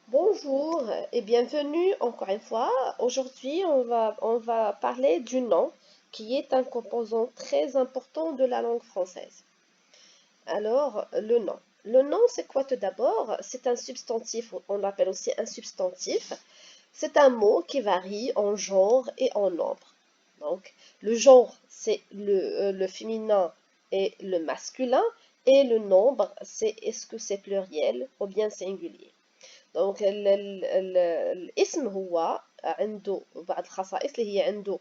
Bonjour et bienvenue encore une fois. Aujourd'hui, on va parler du nom qui est un composant très important de la langue française. Alors, le nom. Le nom, c'est quoi tout d'abord? C'est un substantif, on l'appelle aussi un substantif. C'est un mot qui varie en genre et en nombre. Donc, le genre, c'est le féminin et le masculin, et le nombre, c'est est-ce que c'est pluriel ou bien singulier. دونك الاسم هو عنده بعض الخصائص اللي هي عنده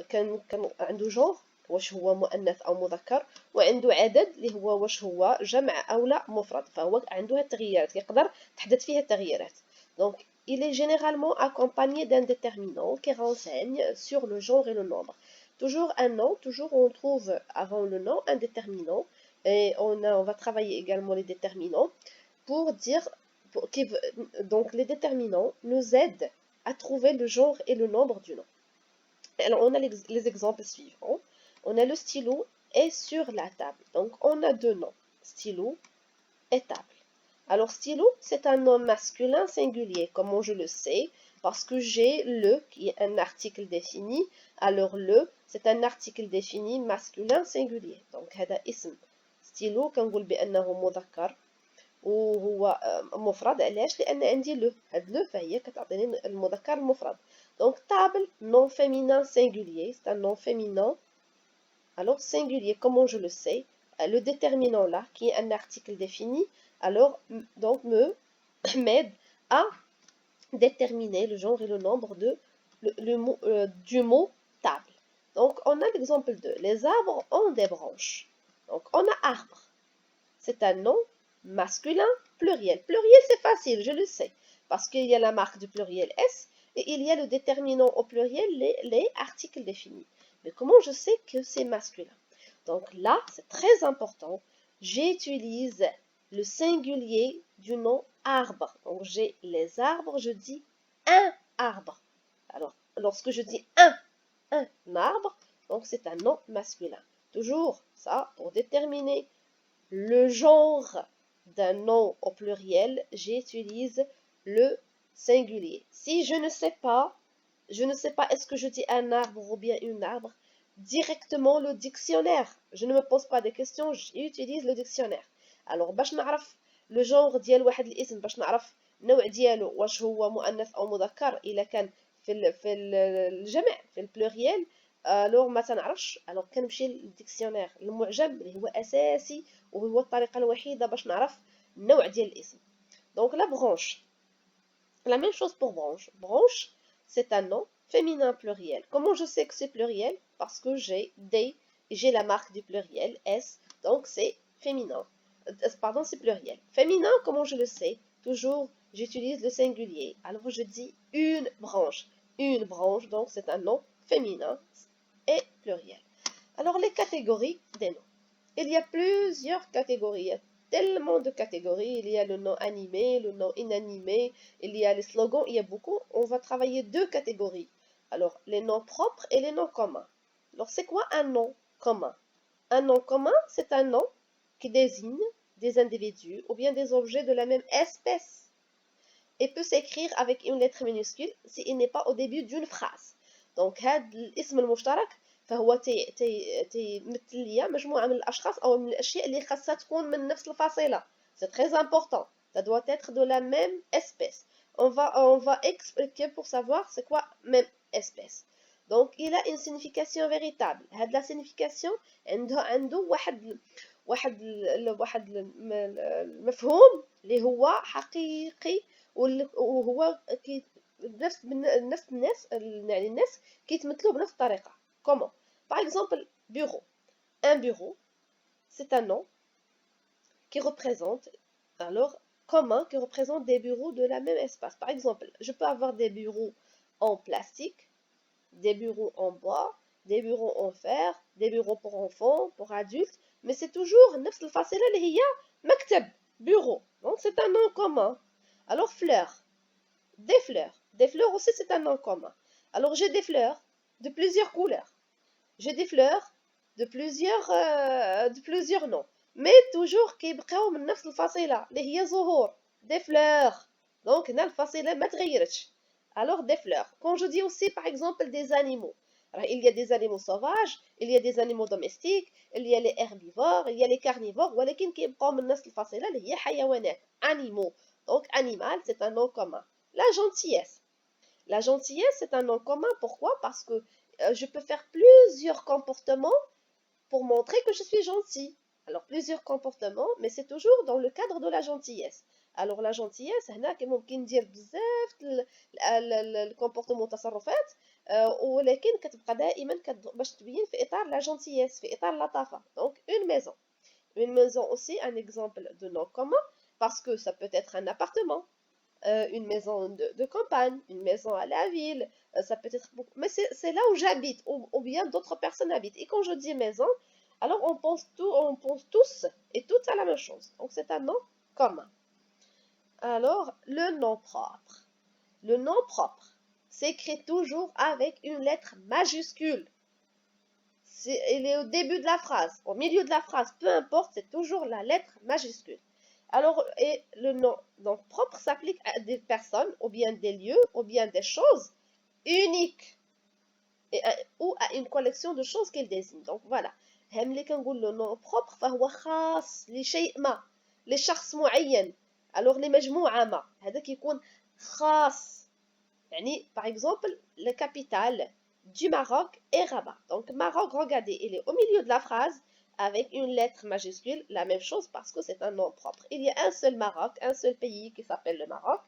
كان عنده جونغ واش هو مؤنث او مذكر، وعنده عدد اللي هو واش هو جمع او لا مفرد، فهو عنده التغييرات يقدر تحدث فيها التغييرات. دونك il est généralement accompagné d'un déterminant qui renseigne sur le genre et le nombre. Toujours un nom, toujours on trouve avant le nom un déterminant, et on va travailler également les déterminants pour dire donc les déterminants nous aident à trouver le genre et le nombre du nom. Alors on a les exemples suivants. On a le stylo est sur la table. Donc on a deux noms, stylo et table. Alors stylo, c'est un nom masculin singulier. Comment je le sais? Parce que j'ai le qui est un article défini. Alors le, c'est un article défini masculin singulier. Donc هذا اسم stylo كنقول بأنه مذكر وهو مفرد. علاش؟ لان عندي لو، هاد لو فهي كتعطيني المذكر المفرد. دونك table nom féminin singulier, c'est un nom féminin. Alors singulier, comment je le sais? Le déterminant là qui est un article défini, alors donc me m'aide à déterminer le genre et le nombre de du mot table. Donc on a l'exemple de les arbres ont des branches. Donc on a arbre, c'est un nom masculin pluriel. Pluriel, c'est facile, je le sais, parce qu'il y a la marque du pluriel S et il y a le déterminant au pluriel, les articles définis. Mais comment je sais que c'est masculin? Donc là, c'est très important, j'utilise le singulier du nom arbre. Donc j'ai les arbres, je dis un arbre. Alors, lorsque je dis un arbre, donc c'est un nom masculin. Toujours ça, pour déterminer le genre d'un nom au pluriel, j'utilise le singulier. Si je ne sais pas est-ce que je dis un arbre ou bien une arbre, directement le dictionnaire. Je ne me pose pas des questions, j'utilise le dictionnaire. Alors باش نعرف le genre ديال واحد الاسم، باش نعرف النوع ديالو واش هو مؤنث او مذكر، الا كان في الجمع في البلوريال الوغ ما تنعرفش، الوغ كنمشي للديكسيونير المعجم اللي هو اساسي وهو الطريقه الوحيده باش نعرف النوع ديال الاسم. دونك لا برونش، la même chose pour branche. Branche, c'est un nom féminin pluriel. Comment je sais que c'est pluriel? Parce que j'ai des, j'ai la marque du pluriel S, donc c'est féminin. Pardon, c'est pluriel. Féminin, comment je le sais? Toujours, j'utilise le singulier. Alors je dis une branche. Une branche, donc c'est un nom féminin et pluriel. Alors les catégories des noms. Il y a plusieurs catégories. Il y a tellement de catégories. Il y a le nom animé, le nom inanimé, il y a les slogans, il y a beaucoup. On va travailler deux catégories. Alors, les noms propres et les noms communs. Alors, c'est quoi un nom commun? Un nom commun, c'est un nom qui désigne des individus ou bien des objets de la même espèce et peut s'écrire avec une lettre minuscule s'il n'est pas au début d'une phrase. Donc, هذا الاسم المشترك فهو تيمثل ليا مجموعة من الأشخاص أو من الأشياء اللي خاصها تكون من نفس الفصيلة. C'est très important. Ça doit être de la même espèce. On va expliquer pour savoir c'est quoi même espèce. Donc, il a une signification véritable. هاد la signification عنده واحد المفهوم اللي هو حقيقي، وهو نفس الناس، يعني الناس كيتمثلوه بنفس الطريقة. Comment? Par exemple, bureau. Un bureau, c'est un nom qui représente, alors, commun, qui représente des bureaux de la même espace. Par exemple, je peux avoir des bureaux en plastique, des bureaux en bois, des bureaux en fer, des bureaux pour enfants, pour adultes, mais c'est toujours نفس الفاصلة اللي هي مكتب bureau. Donc c'est un nom commun. Alors fleurs, des fleurs. Des fleurs aussi c'est un nom commun. Alors j'ai des fleurs de plusieurs couleurs. J'ai des fleurs de plusieurs noms. Mais toujours كيبقاو من نفس الفصيلة اللي هي زهور. Des fleurs. Donc, هنا الفصيلة ما تغيرتش. Alors, des fleurs. Quand je dis aussi, par exemple, des animaux. Alors, il y a des animaux sauvages, il y a des animaux domestiques, il y a les herbivores, il y a les carnivores, ولكن كيبقاو من نفس الفصيلة اللي هي حيوانات. Animaux. Donc, animal, c'est un nom commun. La gentillesse. La gentillesse, c'est un nom commun. Pourquoi? Parce que je peux faire plusieurs comportements pour montrer que je suis gentil. Alors, plusieurs comportements, mais c'est toujours dans le cadre de la gentillesse. Alors, la gentillesse, هنا ممكن ندير بزاف الكومبورتمون تصرفات ولكن كتبقى دائما باش تبين في اطار la gentillesse في اطار اللطافه. Donc, une maison. Une maison aussi, un exemple de nom commun, parce que ça peut être un appartement, une maison de campagne, une maison à la ville, ça peut être beaucoup. Mais c'est là où j'habite, ou bien d'autres personnes habitent. Et quand je dis maison, alors on pense tous et toutes à la même chose. Donc c'est un nom commun. Alors, le nom propre. Le nom propre s'écrit toujours avec une lettre majuscule. Il est au début de la phrase, au milieu de la phrase, peu importe, c'est toujours la lettre majuscule. Alors, et le nom donc, propre s'applique à des personnes, ou bien des lieux, ou bien des choses uniques, ou à une collection de choses qu'il désigne. Donc voilà. le nom propre فهو خاص لشيء ما لشخص معين. Alors les مجموعة ما هذا كيكون خاص. يعني par exemple la capitale du Maroc est Rabat. Donc Maroc, regardez, il est au milieu de la phrase avec une lettre majuscule, la même chose parce que c'est un nom propre. Il y a un seul Maroc, un seul pays qui s'appelle le Maroc.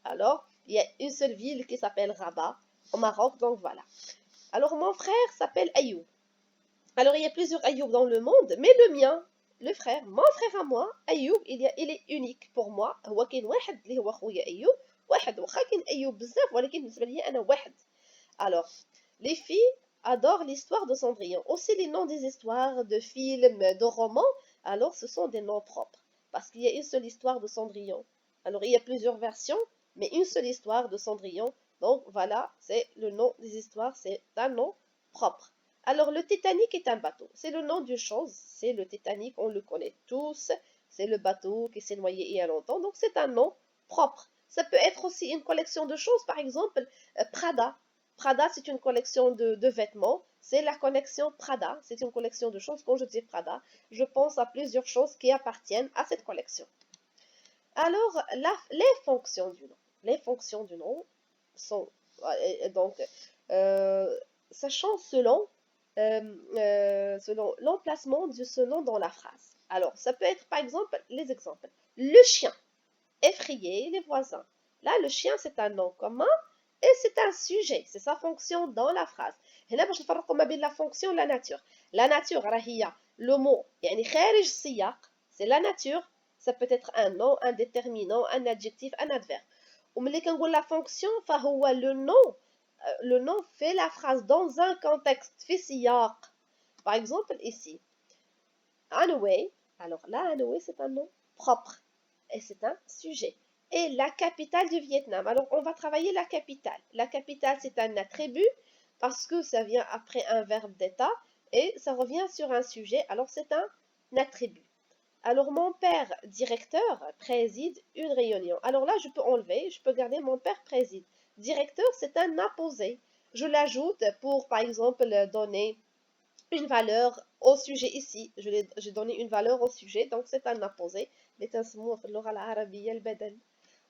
Alors, il y a une seule ville qui s'appelle Rabat au Maroc, donc voilà. Alors, mon frère s'appelle Ayoub. Alors, il y a plusieurs Ayoub dans le monde, mais le mien, le frère, mon frère à moi, Ayoub, il est unique pour moi. هو كاين واحد اللي هو خويا أيوب، واحد واخا كاين أيوب بزاف ولكن بالنسبة ليا أنا واحد. Alors, les filles adorent l'histoire de Cendrillon. Aussi les noms des histoires, de films, de romans, alors ce sont des noms propres. Parce qu'il y a une seule histoire de Cendrillon. Alors il y a plusieurs versions, mais une seule histoire de Cendrillon. Donc voilà, c'est le nom des histoires, c'est un nom propre. Alors le Titanic est un bateau. C'est le nom d'une chose, c'est le Titanic, on le connaît tous. C'est le bateau qui s'est noyé il y a longtemps, donc c'est un nom propre. Ça peut être aussi une collection de choses, par exemple Prada. Prada, c'est une collection de vêtements. C'est la collection Prada. C'est une collection de choses. Quand je dis Prada, je pense à plusieurs choses qui appartiennent à cette collection. Alors, les fonctions du nom. Les fonctions du nom sont donc sachant selon l'emplacement de ce nom dans la phrase. Alors, ça peut être par exemple les exemples. Le chien, effrayer les voisins. Là, le chien, c'est un nom commun. Et c'est un sujet, c'est sa fonction dans la phrase. هنا باش نفرقوا ما بين la fonction et la nature. La nature راهي le mot يعني خارج السياق, c'est la nature, ça peut être un nom, un déterminant, un adjectif, un adverbe. وملي كنقول la fonction فهو le nom fait la phrase dans un contexte في سياق. Par exemple ici, Hanoi, alors là Hanoi c'est un nom propre et c'est un sujet. Et la capitale du Vietnam. Alors, on va travailler la capitale. La capitale, c'est un attribut parce que ça vient après un verbe d'état et ça revient sur un sujet. Alors, c'est un attribut. Alors, mon père, directeur, préside une réunion. Alors là, je peux enlever, je peux garder mon père préside. Directeur, c'est un apposé. Je l'ajoute pour, par exemple, donner une valeur au sujet ici. J'ai donné une valeur au sujet, donc c'est un apposé.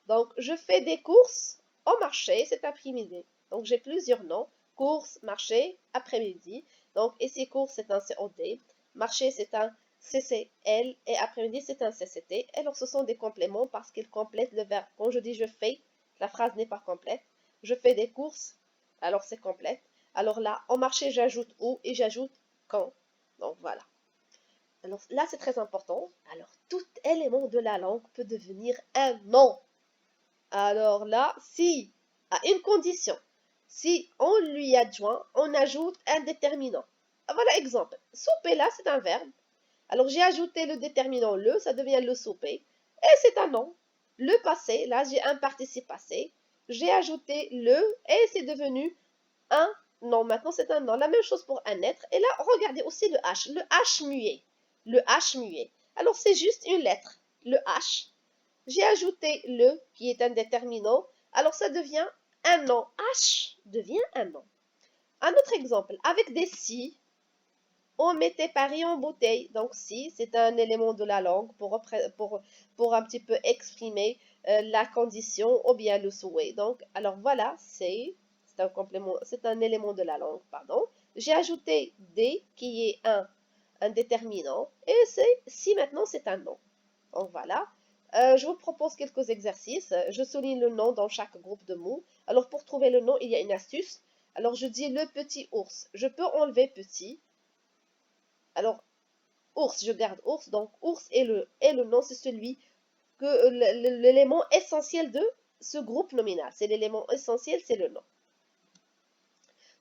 Donc, je fais des courses au marché cet après-midi. Donc, j'ai plusieurs noms. Courses, marché, après-midi. Donc, ici, courses, c'est un COD. Marché, c'est un CCL. Et après-midi, c'est un CCT. Alors, ce sont des compléments parce qu'ils complètent le verbe. Quand je dis je fais, la phrase n'est pas complète. Je fais des courses, alors c'est complète. Alors là, au marché, j'ajoute où et j'ajoute quand. Donc, voilà. Alors là, c'est très important. Alors, tout élément de la langue peut devenir un nom. Alors là, si, à une condition, si on lui adjoint, on ajoute un déterminant. Voilà exemple. Souper là, c'est un verbe. Alors j'ai ajouté le déterminant le, ça devient le souper. Et c'est un nom. Le passé, là j'ai un participe passé. J'ai ajouté le et c'est devenu un nom. Maintenant c'est un nom. La même chose pour un être. Et là, regardez aussi le H muet. Le H muet. Alors c'est juste une lettre. Le H. J'ai ajouté le qui est un déterminant. Alors ça devient un nom. H devient un nom. Un autre exemple, avec des si, on mettait Paris en bouteille. Donc si, c'est un élément de la langue pour un petit peu exprimer la condition ou bien le souhait. Donc, alors voilà, c'est un complément, c'est un élément de la langue, pardon. J'ai ajouté des qui est un déterminant et c'est si maintenant c'est un nom. Donc voilà. Je vous propose quelques exercices. Je souligne le nom dans chaque groupe de mots. Alors pour trouver le nom, il y a une astuce. Alors je dis le petit ours. Je peux enlever petit. Alors ours, je garde ours. Donc ours et le nom, c'est celui que l'élément essentiel de ce groupe nominal. C'est l'élément essentiel, c'est le nom.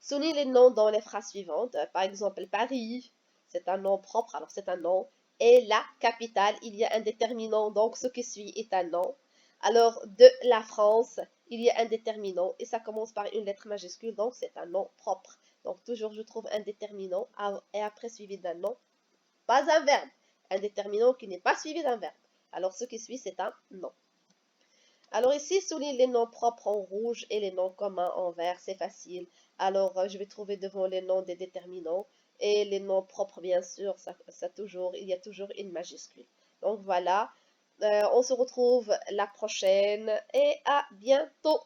Souligne les noms dans les phrases suivantes. Par exemple, Paris, c'est un nom propre, alors c'est un nom. Et la capitale, il y a un déterminant, donc ce qui suit est un nom. Alors, de la France, il y a un déterminant et ça commence par une lettre majuscule, donc c'est un nom propre. Donc, toujours, je trouve un déterminant et après suivi d'un nom, pas un verbe. Un déterminant qui n'est pas suivi d'un verbe. Alors, ce qui suit, c'est un nom. Alors ici, souligne les noms propres en rouge et les noms communs en vert, c'est facile. Alors je vais trouver devant les noms des déterminants et les noms propres, bien sûr, il y a toujours une majuscule. Donc voilà, on se retrouve la prochaine et à bientôt.